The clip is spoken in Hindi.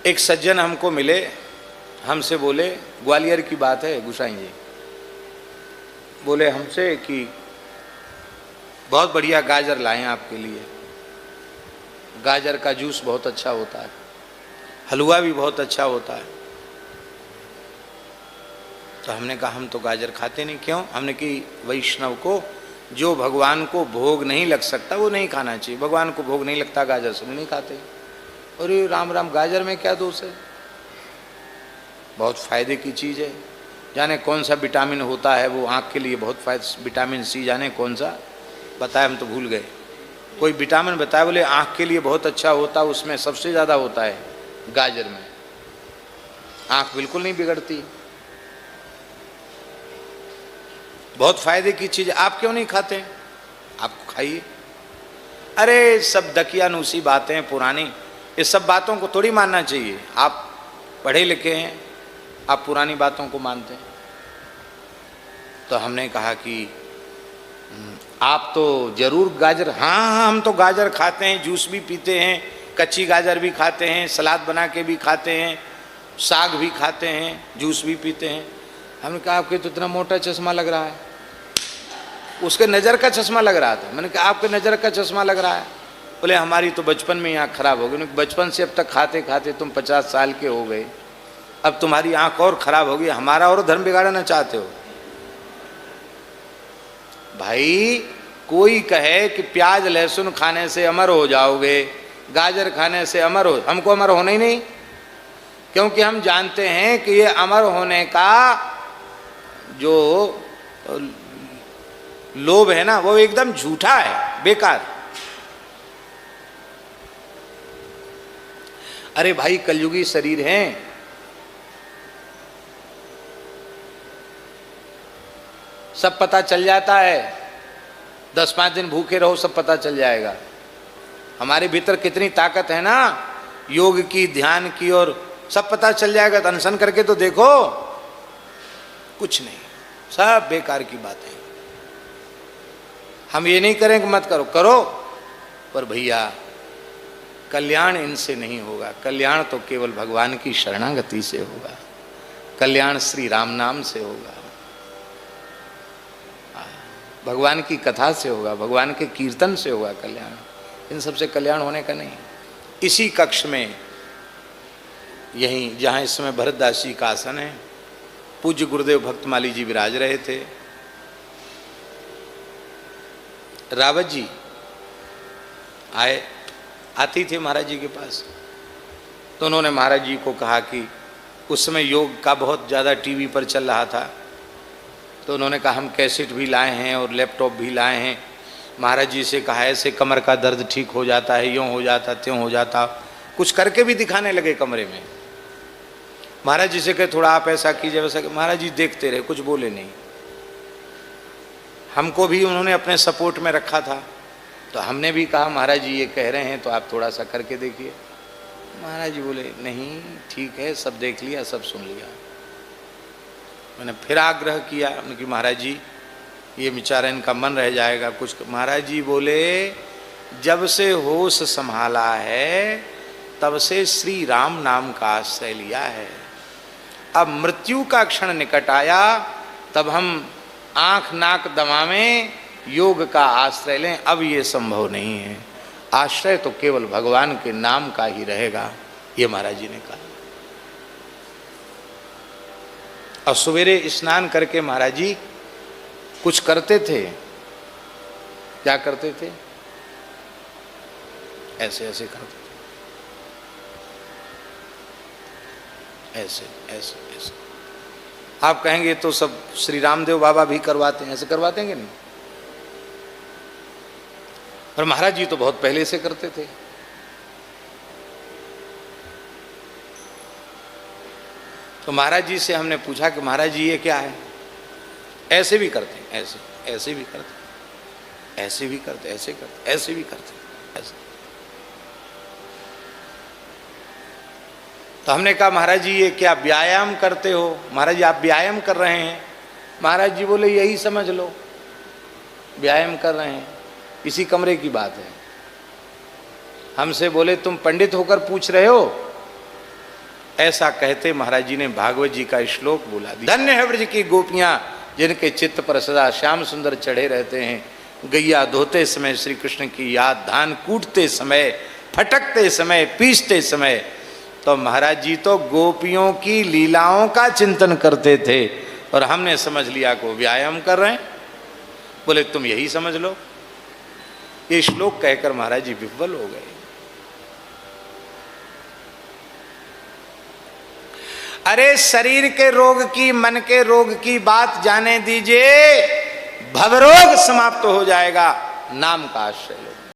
एक सज्जन हमको मिले, हमसे बोले, ग्वालियर की बात है गुसाई जी, बोले हमसे कि बहुत बढ़िया गाजर लाएं आपके लिए, गाजर का जूस बहुत अच्छा होता है, हलवा भी बहुत अच्छा होता है। तो हमने कहा हम तो गाजर खाते नहीं। क्यों? हमने कि वैष्णव को जो भगवान को भोग नहीं लग सकता वो नहीं खाना चाहिए। भगवान को भोग नहीं लगता गाजर से नहीं खाते। अरे राम राम, गाजर में क्या दोष है? बहुत फायदे की चीज़ है। जाने कौन सा विटामिन होता है वो आँख के लिए बहुत फायदा, विटामिन सी जाने कौन सा बताया, हम तो भूल गए। कोई विटामिन बताया, बोले आँख के लिए बहुत अच्छा होता है, उसमें सबसे ज़्यादा होता है गाजर में, आँख बिल्कुल नहीं बिगड़ती, बहुत फायदे की चीज़। आप क्यों नहीं खाते? आप खाइए। अरे सब दकियानूसी बातें पुरानी, ये सब बातों को थोड़ी मानना चाहिए। आप पढ़े लिखे हैं, आप पुरानी बातों को मानते हैं। तो हमने कहा कि आप तो जरूर गाजर, हाँ हम तो गाजर खाते हैं, जूस भी पीते हैं, कच्ची गाजर भी खाते हैं, सलाद बना के भी खाते हैं, साग भी खाते हैं, जूस भी पीते हैं। हमने कहा आपके तो इतना मोटा चश्मा लग रहा है। उसके नज़र का चश्मा लग रहा था। मैंने कहा आपके नज़र का चश्मा लग रहा है। बोले हमारी तो बचपन में आँख खराब हो गई। बचपन से अब तक खाते खाते तुम 50 साल के हो गए, अब तुम्हारी आँख और खराब होगी, हमारा और धर्म बिगाड़ना चाहते हो? भाई कोई कहे कि प्याज लहसुन खाने से अमर हो जाओगे, गाजर खाने से अमर हो, हमको अमर होना ही नहीं, क्योंकि हम जानते हैं कि ये अमर होने का जो लोभ है ना वो एकदम झूठा है, बेकार। अरे भाई कलयुगी शरीर है, सब पता चल जाता है। 10-5 दिन भूखे रहो सब पता चल जाएगा। हमारे भीतर कितनी ताकत है ना, योग की, ध्यान की, और सब पता चल जाएगा। तो अनशन करके तो देखो, कुछ नहीं, सब बेकार की बातें। हम ये नहीं करें कि मत करो, करो, पर भैया कल्याण इनसे नहीं होगा। कल्याण तो केवल भगवान की शरणागति से होगा, कल्याण श्री राम नाम से होगा, भगवान की कथा से होगा, भगवान के कीर्तन से होगा कल्याण। इन सबसे कल्याण होने का नहीं। इसी कक्ष में, यहीं जहाँ इस समय भरतदास जी का आसन है, पूज्य गुरुदेव भक्तमाली जी विराज रहे थे। रावत जी आती थे महाराज जी के पास, तो उन्होंने महाराज जी को कहा कि उस समय योग का बहुत ज़्यादा टीवी पर चल रहा था, तो उन्होंने कहा हम कैसेट भी लाए हैं और लैपटॉप भी लाए हैं। महाराज जी से कहा ऐसे कमर का दर्द ठीक हो जाता है, यूँ हो जाता, त्यों हो जाता, कुछ करके भी दिखाने लगे कमरे में। महाराज जी से कहे थोड़ा आप ऐसा कीजिए वैसा। महाराज जी देखते रहे, कुछ बोले नहीं। हमको भी उन्होंने अपने सपोर्ट में रखा था, तो हमने भी कहा महाराज जी ये कह रहे हैं तो आप थोड़ा सा करके देखिए। महाराज जी बोले नहीं ठीक है, सब देख लिया, सब सुन लिया। मैंने फिर आग्रह किया कि महाराज जी ये बेचारा इनका मन रह जाएगा कुछ। महाराज जी बोले जब से होश संभाला है तब से श्री राम नाम का आश्रय लिया है। अब मृत्यु का क्षण निकट आया तब हम आंख नाक दबावें, योग का आश्रय लें, अब ये संभव नहीं है। आश्रय तो केवल भगवान के नाम का ही रहेगा, ये महाराज जी ने कहा। और सवेरे स्नान करके महाराज जी कुछ करते थे। क्या करते थे? ऐसे ऐसे करते थे, ऐसे ऐसे ऐसे। आप कहेंगे तो सब श्री रामदेव बाबा भी करवाते हैं, ऐसे करवाते हैं कि नहीं? और महाराज जी तो बहुत पहले से करते थे। तो महाराज जी से हमने पूछा कि महाराज जी ये क्या है? ऐसे भी करते हैं, ऐसे ऐसे भी करते, ऐसे भी करते, ऐसे करते, ऐसे भी करते, ऐसे। तो हमने कहा महाराज जी ये क्या व्यायाम करते हो? महाराज जी आप व्यायाम कर रहे हैं? महाराज जी बोले यही समझ लो, व्यायाम कर रहे हैं। इसी कमरे की बात है। हमसे बोले तुम पंडित होकर पूछ रहे हो? ऐसा कहते महाराज जी ने भागवत जी का श्लोक बोला दिया। धन्य है ब्रज की गोपियां जिनके चित्त पर सदा श्याम सुंदर चढ़े रहते हैं। गैया धोते समय श्री कृष्ण की याद, धान कूटते समय, फटकते समय, पीसते समय, तो महाराज जी तो गोपियों की लीलाओं का चिंतन करते थे और हमने समझ लिया को व्यायाम कर रहे हैं। बोले तुम यही समझ लो। ये श्लोक कहकर महाराज जी विह्वल हो गए। अरे शरीर के रोग की, मन के रोग की बात जाने दीजिए, भवरोग समाप्त हो जाएगा। नाम का आश्रय लो।